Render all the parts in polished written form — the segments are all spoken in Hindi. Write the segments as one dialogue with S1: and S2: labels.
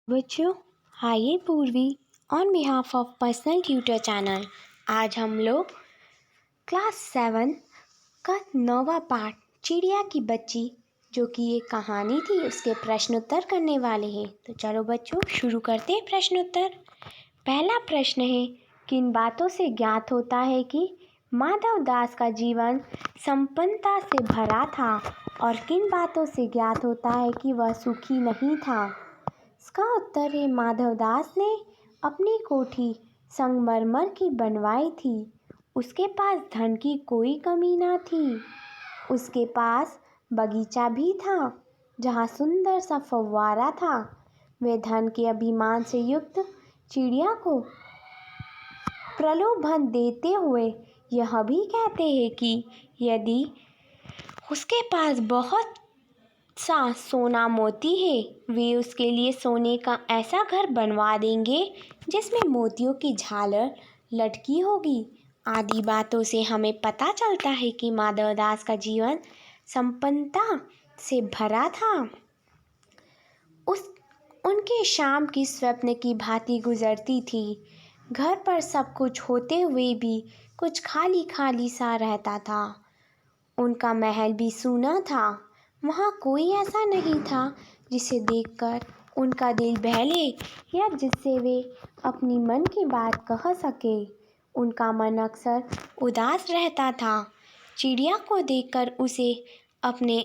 S1: बच्चों, आइए पूर्वी on behalf of personal tutor channel आज हम लोग क्लास 7 का 9वां पार्ट चिड़िया की बच्ची जो कि एक कहानी थी उसके प्रश्नोत्तर करने वाले हैं। तो चलो बच्चों शुरू करते हैं प्रश्नोत्तर। पहला प्रश्न है, किन बातों से ज्ञात होता है कि माधव दास का जीवन संपन्नता से भरा था और किन बातों से ज्ञात होता है कि वह सुखी नहीं था। इसका उत्तर है, माधवदास ने अपनी कोठी संगमरमर की बनवाई थी। उसके पास धन की कोई कमी ना थी। उसके पास बगीचा भी था जहाँ सुंदर सा फव्वारा था। वे धन के अभिमान से युक्त चिड़िया को प्रलोभन देते हुए यह भी कहते हैं कि यदि उसके पास बहुत सा सोना मोती है वे उसके लिए सोने का ऐसा घर बनवा देंगे जिसमें मोतियों की झालर लटकी होगी। आदि बातों से हमें पता चलता है कि माधवदास का जीवन संपन्नता से भरा था। उनके शाम की स्वप्न की भांति गुजरती थी। घर पर सब कुछ होते हुए भी कुछ खाली खाली सा रहता था। उनका महल भी सूना था। वहाँ कोई ऐसा नहीं था जिसे देखकर उनका दिल बहले या जिससे वे अपनी मन की बात कह सके। उनका मन अक्सर उदास रहता था। चिड़िया को देखकर उसे अपने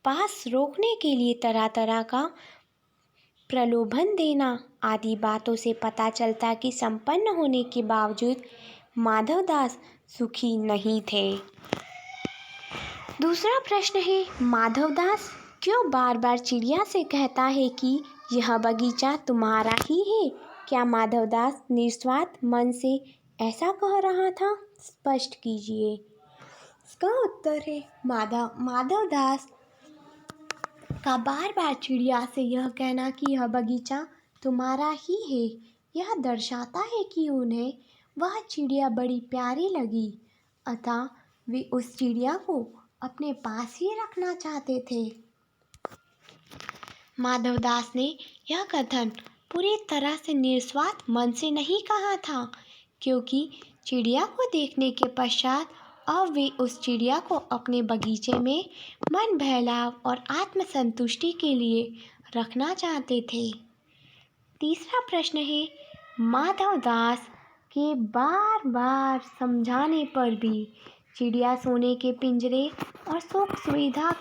S1: पास रोकने के लिए तरह तरह का प्रलोभन देना आदि बातों से पता चलता कि संपन्न होने के बावजूद माधवदास सुखी नहीं थे। दूसरा प्रश्न है, माधवदास क्यों बार बार चिड़िया से कहता है कि यह बगीचा तुम्हारा ही है। क्या माधवदास निस्वार्थ मन से ऐसा कह रहा था? स्पष्ट कीजिए। इसका उत्तर है, माधवदास का बार बार चिड़िया से यह कहना कि यह बगीचा तुम्हारा ही है यह दर्शाता है कि उन्हें वह चिड़िया बड़ी प्यारी लगी, अतः वे उस चिड़िया को अपने पास ही रखना चाहते थे। माधवदास ने यह कथन पूरी तरह से निस्वार्थ मन से नहीं कहा था, क्योंकि चिड़िया को देखने के पश्चात अब वे उस चिड़िया को अपने बगीचे में मन बहलाव और आत्मसंतुष्टि के लिए रखना चाहते थे। तीसरा प्रश्न है, माधवदास के बार बार समझाने पर भी चिड़िया सोने के पिंजरे और सुख सुविधा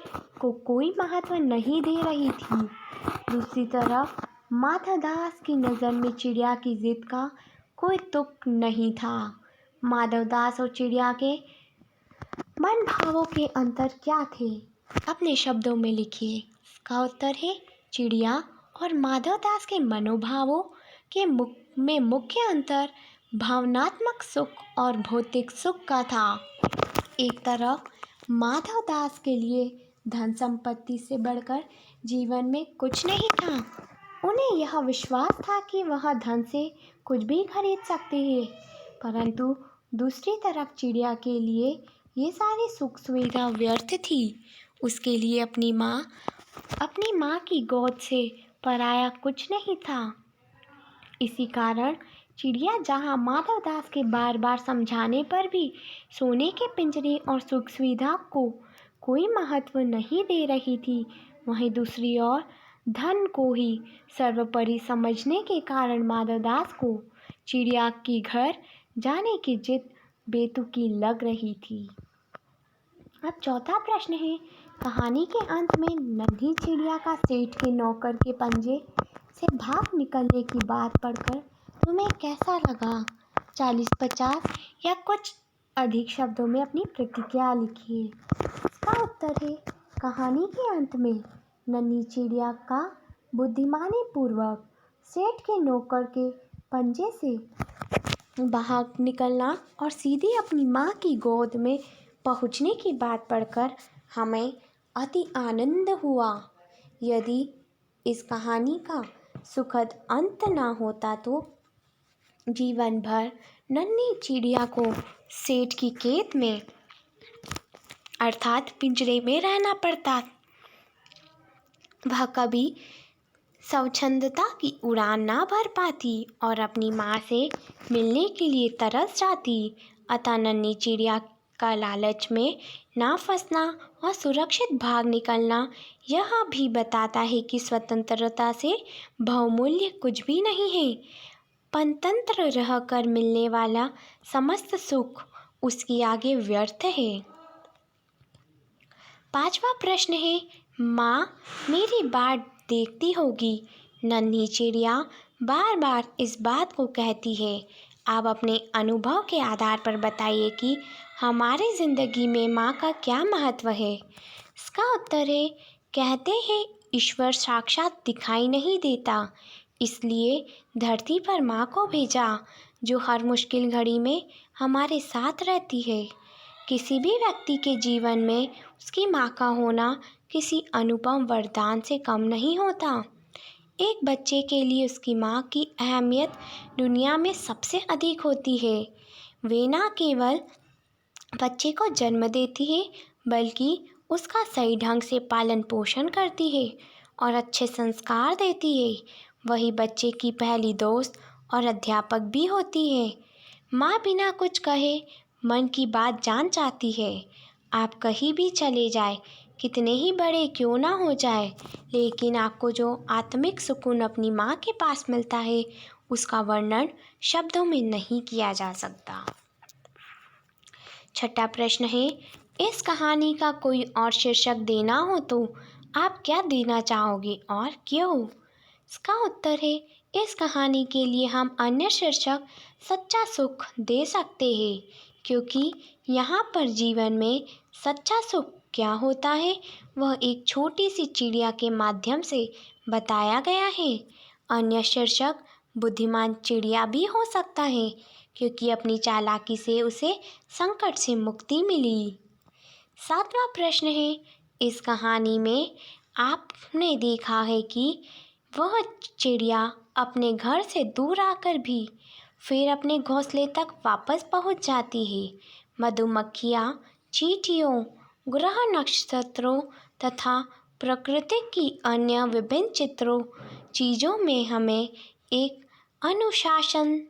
S1: को कोई महत्व नहीं दे रही थी। दूसरी तरफ माधवदास की नज़र में चिड़िया की जिद का कोई तुक नहीं था। माधवदास और चिड़िया के मन भावों के अंतर क्या थे? अपने शब्दों में लिखिए। इसका उत्तर है, चिड़िया और माधवदास के मनोभावों के में मुख्य अंतर भावनात्मक सुख और भौतिक सुख का था। एक तरफ माधवदास के लिए धन संपत्ति से बढ़कर जीवन में कुछ नहीं था। उन्हें यह विश्वास था कि वह धन से कुछ भी खरीद सकते हैं, परंतु दूसरी तरफ चिड़िया के लिए ये सारी सुख सुविधा व्यर्थ थी। उसके लिए अपनी माँ की गोद से पराया कुछ नहीं था। इसी कारण चिड़िया जहाँ माधवदास के बार बार समझाने पर भी सोने के पिंजरे और सुख सुविधा को कोई महत्व नहीं दे रही थी, वहीं दूसरी ओर धन को ही सर्वोपरि समझने के कारण माधवदास को चिड़िया के घर जाने की जिद बेतुकी लग रही थी। अब चौथा प्रश्न है, कहानी के अंत में नन्ही चिड़िया का सेठ के नौकर के पंजे से भाग निकलने की बात पढ़कर तुम्हें कैसा लगा? 40-50 या कुछ अधिक शब्दों में अपनी प्रतिक्रिया लिखिए। इसका उत्तर है, कहानी के अंत में नन्ही चिड़िया का बुद्धिमानी पूर्वक सेठ के नौकर के पंजे से बाहर निकलना और सीधे अपनी माँ की गोद में पहुँचने की बात पढ़कर हमें अति आनंद हुआ। यदि इस कहानी का सुखद अंत ना होता तो जीवन भर नन्ही चिड़िया को सेठ की कैद में अर्थात पिंजरे में रहना पड़ता। वह कभी स्वच्छंदता की उड़ान ना भर पाती और अपनी माँ से मिलने के लिए तरस जाती। अतः नन्ही चिड़िया का लालच में ना फंसना और सुरक्षित भाग निकलना यह भी बताता है कि स्वतंत्रता से बहुमूल्य कुछ भी नहीं है। परतंत्र रहकर मिलने वाला समस्त सुख उसके आगे व्यर्थ है। पांचवा प्रश्न है, माँ मेरी बाट देखती होगी। नन्ही चिड़िया बार बार इस बात को कहती है। आप अपने अनुभव के आधार पर बताइए कि हमारी ज़िंदगी में माँ का क्या महत्व है। इसका उत्तर है, कहते हैं ईश्वर साक्षात दिखाई नहीं देता, इसलिए धरती पर माँ को भेजा, जो हर मुश्किल घड़ी में हमारे साथ रहती है। किसी भी व्यक्ति के जीवन में उसकी माँ का होना किसी अनुपम वरदान से कम नहीं होता। एक बच्चे के लिए उसकी माँ की अहमियत दुनिया में सबसे अधिक होती है। वे न केवल बच्चे को जन्म देती है, बल्कि उसका सही ढंग से पालन पोषण करती है और अच्छे संस्कार देती है। वही बच्चे की पहली दोस्त और अध्यापक भी होती है। माँ बिना कुछ कहे मन की बात जान जाती है। आप कहीं भी चले जाए, कितने ही बड़े क्यों ना हो जाए, लेकिन आपको जो आत्मिक सुकून अपनी माँ के पास मिलता है, उसका वर्णन शब्दों में नहीं किया जा सकता। छठा प्रश्न है, इस कहानी का कोई और शीर्षक देना हो तो आप क्या देना चाहोगे और क्यों? इसका उत्तर है, इस कहानी के लिए हम अन्य शीर्षक सच्चा सुख दे सकते हैं, क्योंकि यहाँ पर जीवन में सच्चा सुख क्या होता है वह एक छोटी सी चिड़िया के माध्यम से बताया गया है। अन्य शीर्षक बुद्धिमान चिड़िया भी हो सकता है, क्योंकि अपनी चालाकी से उसे संकट से मुक्ति मिली। सातवां प्रश्न है, इस कहानी में आपने देखा है कि वह चिड़िया अपने घर से दूर आकर भी फिर अपने घोंसले तक वापस पहुंच जाती है। मधुमक्खियाँ, चींटियों, ग्रह नक्षत्रों तथा प्रकृति की अन्य विभिन्न चीज़ों में हमें एक अनुशासनबद्धता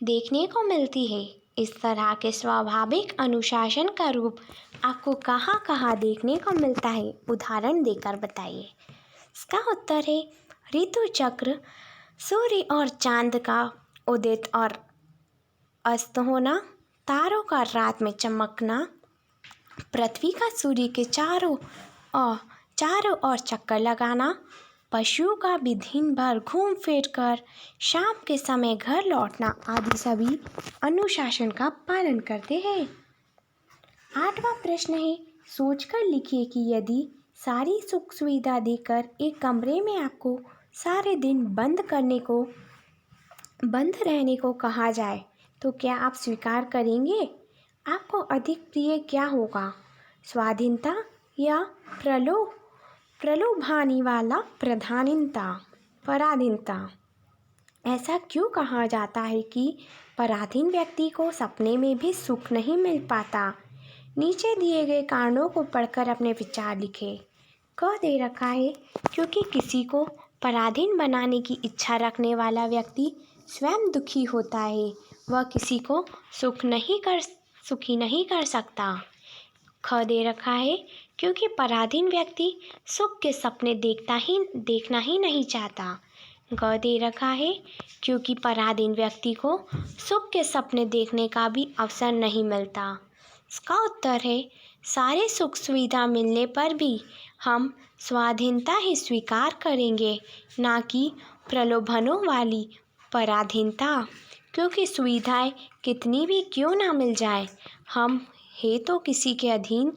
S1: देखने को मिलती है। इस तरह के स्वाभाविक अनुशासन का रूप आपको कहाँ कहाँ देखने को मिलता है, उदाहरण देकर बताइए। इसका उत्तर है, ऋतु चक्र, सूर्य और चांद का उदित और अस्त होना, तारों का रात में चमकना, पृथ्वी का सूर्य के चारों ओर चक्कर लगाना, पशुओं का भी दिन भर घूम फिर कर शाम के समय घर लौटना आदि सभी अनुशासन का पालन करते हैं। आठवां प्रश्न है, सोचकर लिखिए कि यदि सारी सुख सुविधा देकर एक कमरे में आपको सारे दिन बंद रहने को कहा जाए तो क्या आप स्वीकार करेंगे? आपको अधिक प्रिय क्या होगा, स्वाधीनता या प्रलोभनी वाला पराधीनता? ऐसा क्यों कहा जाता है कि पराधीन व्यक्ति को सपने में भी सुख नहीं मिल पाता? नीचे दिए गए कारणों को पढ़कर अपने विचार लिखें। कह दे रखा है, क्योंकि किसी को पराधीन बनाने की इच्छा रखने वाला व्यक्ति स्वयं दुखी होता है, वह किसी को सुखी नहीं कर सकता। ख दे रखा है, क्योंकि पराधीन व्यक्ति सुख के सपने देखना ही नहीं चाहता। ग दे रखा है, क्योंकि पराधीन व्यक्ति को सुख के सपने देखने का भी अवसर नहीं मिलता। इसका उत्तर है, सारे सुख सुविधा मिलने पर भी हम स्वाधीनता ही स्वीकार करेंगे, ना कि प्रलोभनों वाली पराधीनता। क्योंकि सुविधाएं कितनी भी क्यों ना मिल जाए, हम है तो किसी के अधीन।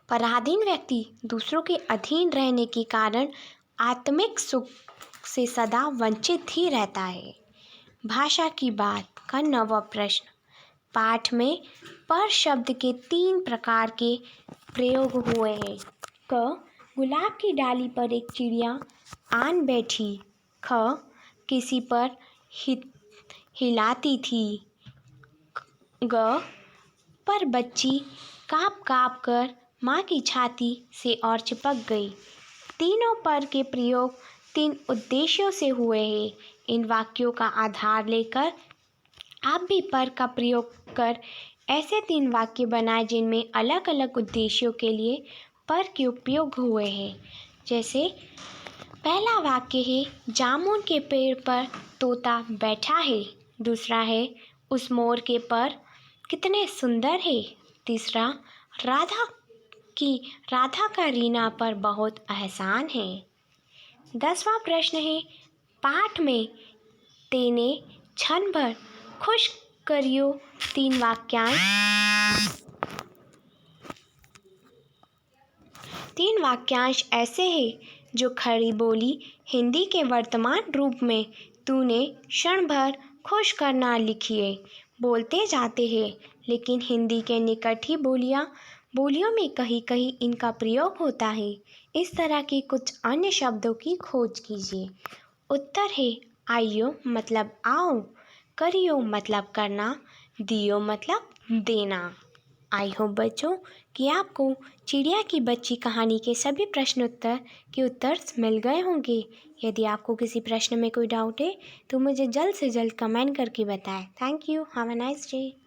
S1: पराधीन व्यक्ति दूसरों के अधीन रहने के कारण आत्मिक सुख से सदा वंचित ही रहता है। भाषा की बात का 9वां प्रश्न, पाठ में पर शब्द के 3 प्रकार के प्रयोग हुए हैं। क, गुलाब की डाली पर एक चिड़िया आन बैठी। ख, किसी पर हिलाती थी। ग, पर बच्ची काँप काँप कर माँ की छाती से और चिपक गई। तीनों पर के प्रयोग 3 उद्देश्यों से हुए हैं। इन वाक्यों का आधार लेकर आप भी पर का प्रयोग कर ऐसे 3 वाक्य बनाएं जिनमें अलग अलग उद्देश्यों के लिए पर के उपयोग हुए हैं। जैसे पहला वाक्य है, जामुन के पेड़ पर तोता बैठा है। दूसरा है, उस मोर के पर कितने सुंदर है। तीसरा, राधा का रीना पर बहुत एहसान है। 10वां प्रश्न है, पाठ में तेने क्षण भर खुश करियो 3 वाक्यांश ऐसे हैं जो खड़ी बोली हिंदी के वर्तमान रूप में तूने क्षण भर खुश करना लिखिए बोलते जाते हैं, लेकिन हिंदी के निकट ही बोलियों में कहीं कहीं इनका प्रयोग होता है। इस तरह की कुछ अन्य शब्दों की खोज कीजिए। उत्तर है, आइयो मतलब आओ, करियो मतलब करना, दियो मतलब देना। आई होप बच्चों कि आपको चिड़िया की बच्ची कहानी के सभी प्रश्नोत्तर के उत्तर मिल गए होंगे। यदि आपको किसी प्रश्न में कोई डाउट है तो मुझे जल्द से जल्द कमेंट करके बताएं। Thank you. Have a nice day.